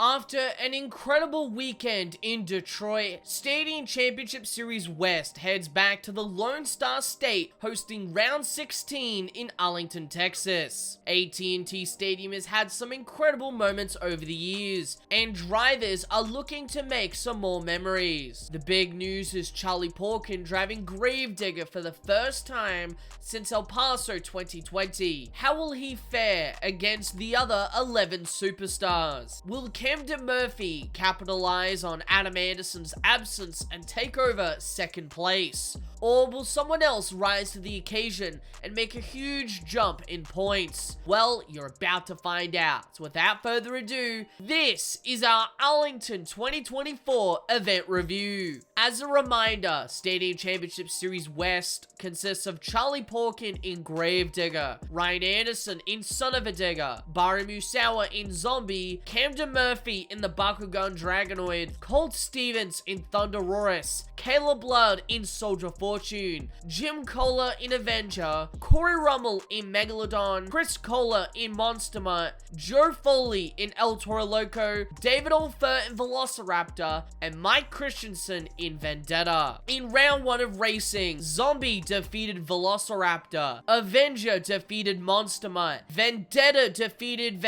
After an incredible weekend in Detroit, Stadium Championship Series West heads back to the Lone Star State, hosting round 16 in Arlington, Texas. AT&T Stadium has had some incredible moments over the years, and drivers are looking to make some more memories. The big news is Charlie Porkin driving Gravedigger for the first time since El Paso 2020. How will he fare against the other 11 superstars? Will Camden Murphy capitalize on Adam Anderson's absence and take over second place? Or will someone else rise to the occasion and make a huge jump in points? Well, you're about to find out. So without further ado, this is our Arlington 2024 event review. As a reminder, Stadium Championship Series West consists of Charlie Porkin in Gravedigger, Ryan Anderson in Son of a Digger, Barry Musawa in Zombie, Camden Murphy in the Bakugan Dragonoid, Colt Stevens in Thunderosaurus, Caleb Blood in Soldier Fortune, Jim Kohler in Avenger, Corey Rummel in Megalodon, Chris Kohler in Monster Mutt, Joe Foley in El Toro Loco, David Olfer in Velociraptor, and Mike Christensen in Vendetta. In round 1 of racing, Zombie defeated Velociraptor, Avenger defeated Monster Mutt, Vendetta defeated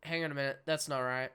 Hang on a minute, that's not right.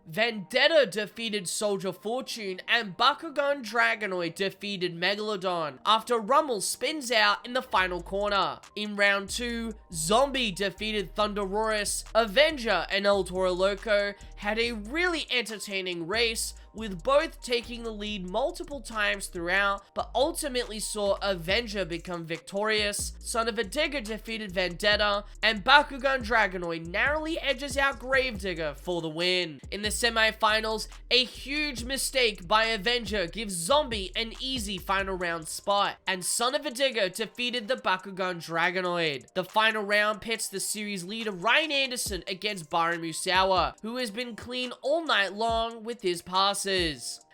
Vendetta defeated Soldier Fortune, and Bakugan Dragonoid defeated Megalodon after Rummel spins out in the final corner. In round 2, Zombie defeated Thunderosaurus, Avenger and El Toro Loco had a really entertaining race, with both taking the lead multiple times throughout, but ultimately saw Avenger become victorious, Son of a Digger defeated Vendetta, and Bakugan Dragonoid narrowly edges out Gravedigger for the win. In the semi-finals, a huge mistake by Avenger gives Zombie an easy final round spot, and Son of a Digger defeated the Bakugan Dragonoid. The final round pits the series leader Ryan Anderson against Barry Musawa, who has been clean all night long with his passes.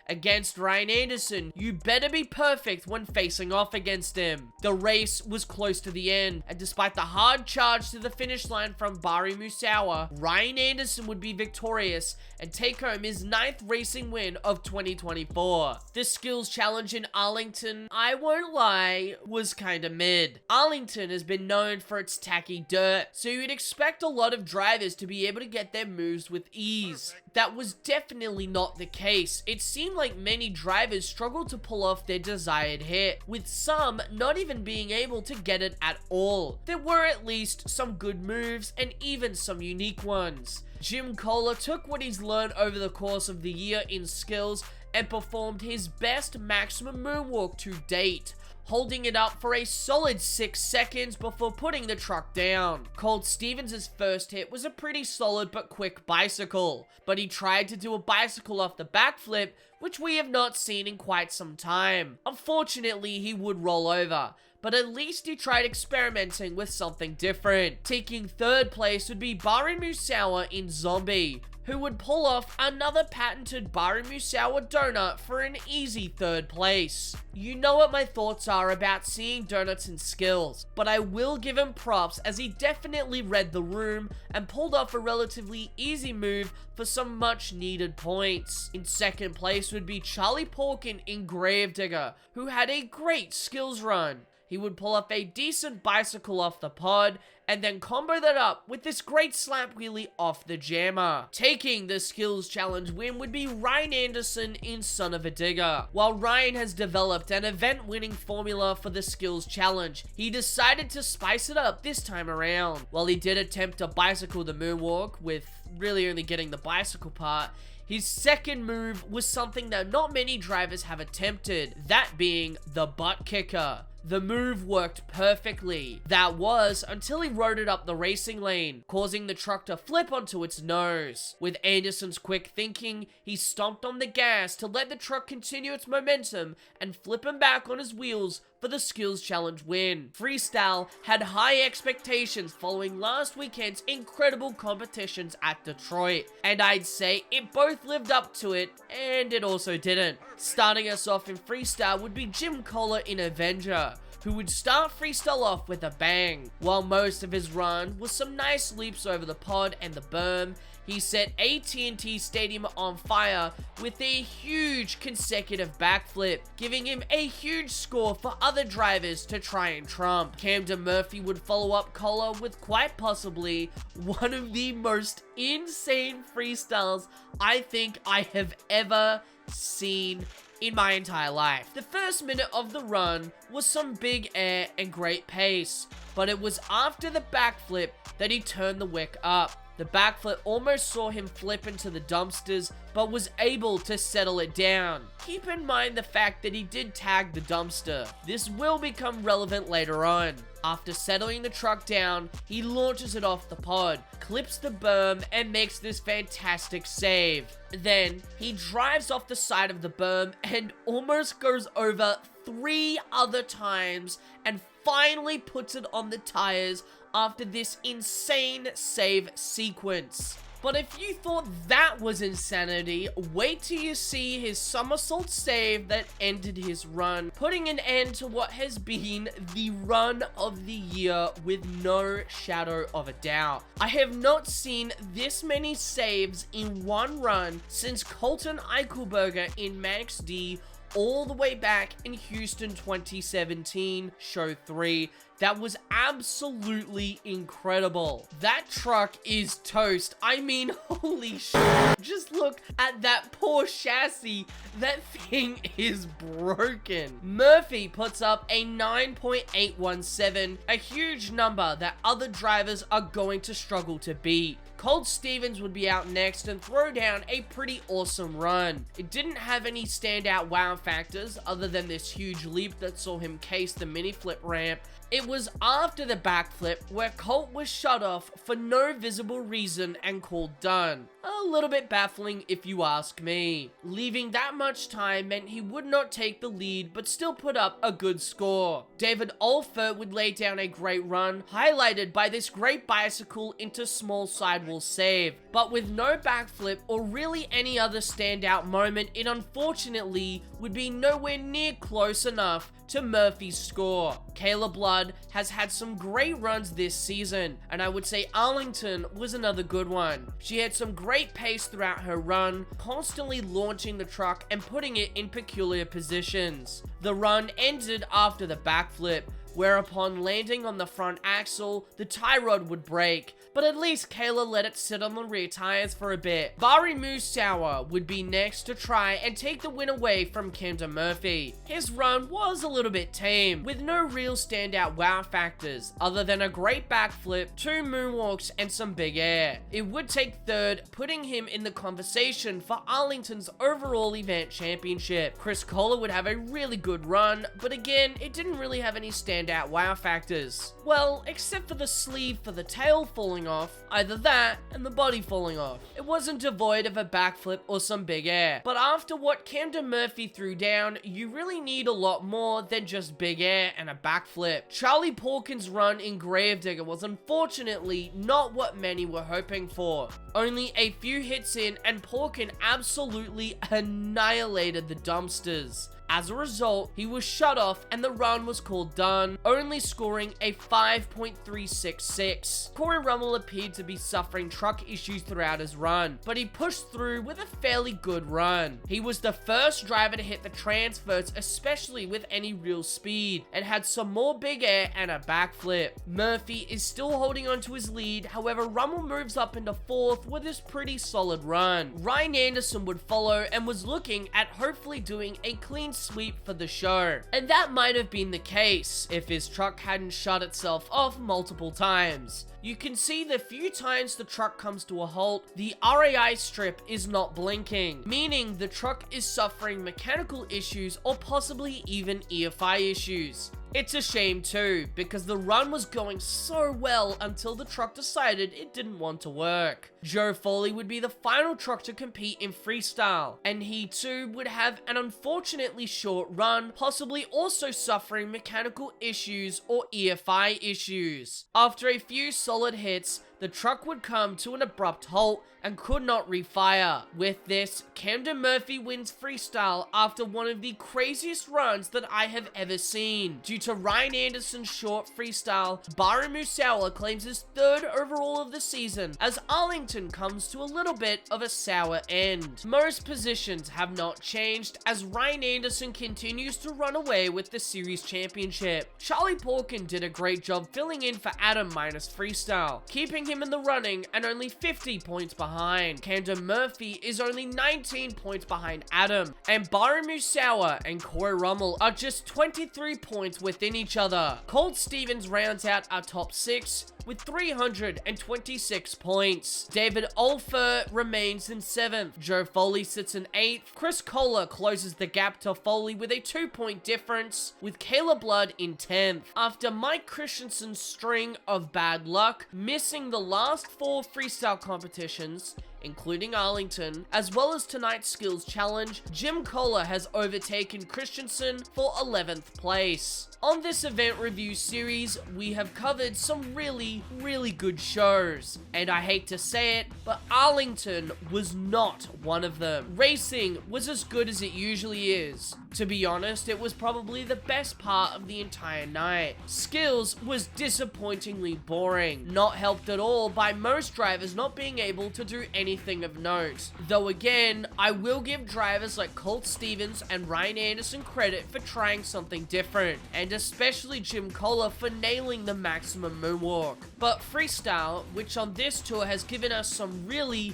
Against Ryan Anderson, you better be perfect when facing off against him. The race was close to the end, and despite the hard charge to the finish line from Barry Musawa, Ryan Anderson would be victorious and take home his 9th racing win of 2024. The skills challenge in Arlington, I won't lie, was kinda mid. Arlington has been known for its tacky dirt, so you'd expect a lot of drivers to be able to get their moves with ease. That was definitely not the case. It seemed like many drivers struggled to pull off their desired hit, with some not even being able to get it at all. There were at least some good moves and even some unique ones. Jim Kohler took what he's learned over the course of the year in skills and performed his best maximum moonwalk to date, holding it up for a solid 6 seconds before putting the truck down. Colt Stevens' first hit was a pretty solid but quick bicycle, but he tried to do a bicycle off the backflip, which we have not seen in quite some time. Unfortunately, he would roll over, but at least he tried experimenting with something different. Taking 3rd place would be Barry Musawa in Zombie, who would pull off another patented Barry Musawa donut for an easy 3rd place. You know what my thoughts are about seeing donuts in skills, but I will give him props as he definitely read the room and pulled off a relatively easy move for some much needed points. In 2nd place would be Charlie Porkin in Gravedigger, who had a great skills run. He would pull off a decent bicycle off the pod, and then combo that up with this great slap wheelie off the jammer. Taking the skills challenge win would be Ryan Anderson in Son of a Digger. While Ryan has developed an event-winning formula for the skills challenge, he decided to spice it up this time around. While he did attempt to bicycle the moonwalk, with really only getting the bicycle part, his second move was something that not many drivers have attempted, that being the butt kicker. The move worked perfectly. That was until he rode it up the racing lane, causing the truck to flip onto its nose. With Anderson's quick thinking, he stomped on the gas to let the truck continue its momentum and flip him back on his wheels for the skills challenge win. Freestyle had high expectations following last weekend's incredible competitions at Detroit, and I'd say it both lived up to it and it also didn't. Starting us off in Freestyle would be Jim Kohler in Avenger, who would start Freestyle off with a bang. While most of his run was some nice leaps over the pod and the berm, he set AT&T Stadium on fire with a huge consecutive backflip, giving him a huge score for other drivers to try and trump. Camden Murphy would follow up Kohler with quite possibly one of the most insane freestyles I think I have ever seen in my entire life. The first minute of the run was some big air and great pace, but it was after the backflip that he turned the wick up. The backflip almost saw him flip into the dumpsters, but was able to settle it down. Keep in mind the fact that he did tag the dumpster. This will become relevant later on. After settling the truck down, he launches it off the pod, clips the berm, and makes this fantastic save. Then, he drives off the side of the berm and almost goes over 3 other times and finally puts it on the tires after this insane save sequence. But if you thought that was insanity, wait till you see his somersault save that ended his run, putting an end to what has been the run of the year with no shadow of a doubt. I have not seen this many saves in one run since Colton Eichelberger in Max D all the way back in Houston 2017, Show 3. That was absolutely incredible. That truck is toast. I mean, holy shit. Just look at that poor chassis. That thing is broken. Murphy puts up a 9.817, a huge number that other drivers are going to struggle to beat. Colt Stevens would be out next and throw down a pretty awesome run. It didn't have any standout wow factors other than this huge leap that saw him case the mini flip ramp. It was after the backflip where Colt was shut off for no visible reason and called done. A little bit baffling if you ask me. Leaving that much time meant he would not take the lead but still put up a good score. David Olfer would lay down a great run, highlighted by this great bicycle into small sidewall save. But with no backflip or really any other standout moment, it unfortunately would be nowhere near close enough to Murphy's score. Kayla Blood has had some great runs this season, and I would say Arlington was another good one. She had some great pace throughout her run, constantly launching the truck and putting it in peculiar positions. The run ended after the backflip, where upon landing on the front axle, the tie rod would break, but at least Kayla let it sit on the rear tires for a bit. Bari Musauer would be next to try and take the win away from Camden Murphy. His run was a little bit tame, with no real standout wow factors, other than a great backflip, 2 moonwalks, and some big air. It would take third, putting him in the conversation for Arlington's overall event championship. Chris Kohler would have a really good run, but again, it didn't really have any standout wow factors. Well, except for the sleeve for the tail falling off, either that and the body falling off. It wasn't devoid of a backflip or some big air, but after what Camden Murphy threw down, you really need a lot more than just big air and a backflip. Charlie Porkin's run in Gravedigger was unfortunately not what many were hoping for. Only a few hits in and Porkin absolutely annihilated the dumpsters. As a result, he was shut off and the run was called done, only scoring a 5.366. Corey Rummel appeared to be suffering truck issues throughout his run, but he pushed through with a fairly good run. He was the first driver to hit the transfers, especially with any real speed, and had some more big air and a backflip. Murphy is still holding on to his lead, however Rummel moves up into 4th with his pretty solid run. Ryan Anderson would follow and was looking at hopefully doing a clean sweep for the show. And that might have been the case if his truck hadn't shut itself off multiple times. You can see the few times the truck comes to a halt, the RAI strip is not blinking, meaning the truck is suffering mechanical issues or possibly even EFI issues. It's a shame too, because the run was going so well until the truck decided it didn't want to work. Joe Foley would be the final truck to compete in freestyle, and he too would have an unfortunately short run, possibly also suffering mechanical issues or EFI issues. After a few solid hits, the truck would come to an abrupt halt and could not refire. With this, Camden Murphy wins freestyle after one of the craziest runs that I have ever seen. Due to Ryan Anderson's short freestyle, Baru Musawa claims his 3rd overall of the season as Arlington comes to a little bit of a sour end. Most positions have not changed as Ryan Anderson continues to run away with the series championship. Charlie Porkin did a great job filling in for Adam minus freestyle, keeping him in the running and only 50 points behind. Camden Murphy is only 19 points behind Adam, and Baru Musawa and Corey Rummel are just 23 points within each other. Colt Stevens rounds out our top 6 with 326 points. David Olfer remains in 7th. Joe Foley sits in 8th. Chris Kohler closes the gap to Foley with a 2-point difference, with Kayla Blood in 10th. After Mike Christensen's string of bad luck, missing the last 4 freestyle competitions, including Arlington, as well as tonight's skills challenge, Jim Kohler has overtaken Christensen for 11th place. On this event review series, we have covered some really good shows, and I hate to say it, but Arlington was not one of them. Racing was as good as it usually is. To be honest, it was probably the best part of the entire night. Skills was disappointingly boring, not helped at all by most drivers not being able to do anything of note. Though again, I will give drivers like Colt Stevens and Ryan Anderson credit for trying something different, and especially Jim Kohler for nailing the maximum moonwalk. But freestyle, which on this tour has given us some really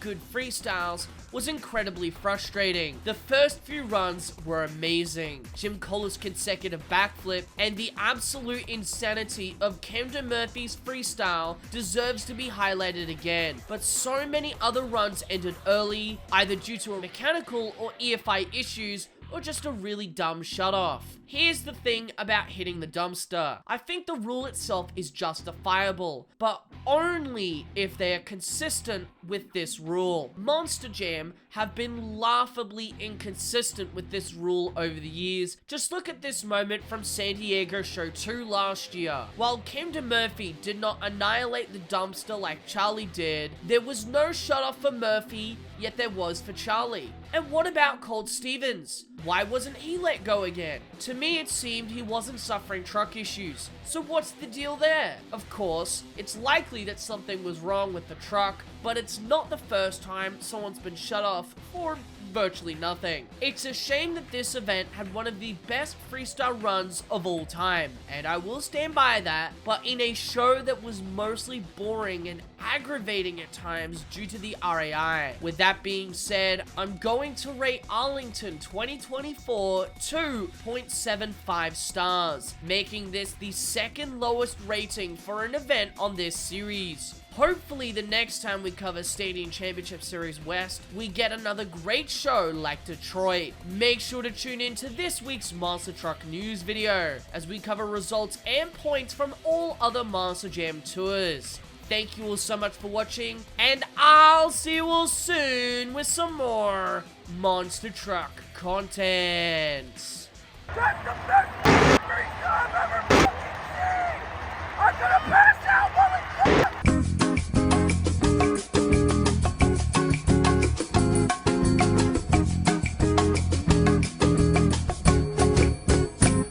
good freestyles, was incredibly frustrating. The first few runs were amazing. Jim Kohler's consecutive backflip and the absolute insanity of Camden Murphy's freestyle deserves to be highlighted again. But so many other runs ended early, either due to mechanical or EFI issues, or just a really dumb shutoff. Here's the thing about hitting the dumpster. I think the rule itself is justifiable, but only if they are consistent with this rule. Monster Jam have been laughably inconsistent with this rule over the years. Just look at this moment from San Diego Show 2 last year. While Camden Murphy did not annihilate the dumpster like Charlie did, there was no shutoff for Murphy, yet there was for Charlie. And what about Colt Stevens? Why wasn't he let go again? To me, it seemed he wasn't suffering truck issues. So what's the deal there? Of course, it's likely that something was wrong with the truck, but it's not the first time someone's been shut off for virtually nothing. It's a shame that this event had one of the best freestyle runs of all time, and I will stand by that, but in a show that was mostly boring and aggravating at times due to the RAI. With that being said, I'm going to rate Arlington 2024 2.75 stars, making this the second lowest rating for an event on this series. Hopefully the next time we cover Stadium Championship Series West, we get another great show like Detroit. Make sure to tune in to this week's Monster Truck News video, as we cover results and points from all other Monster Jam tours. Thank you all so much for watching, and I'll see you all soon with some more Monster Truck content. That's the best freestyle I've ever fucking seen! I'm gonna pass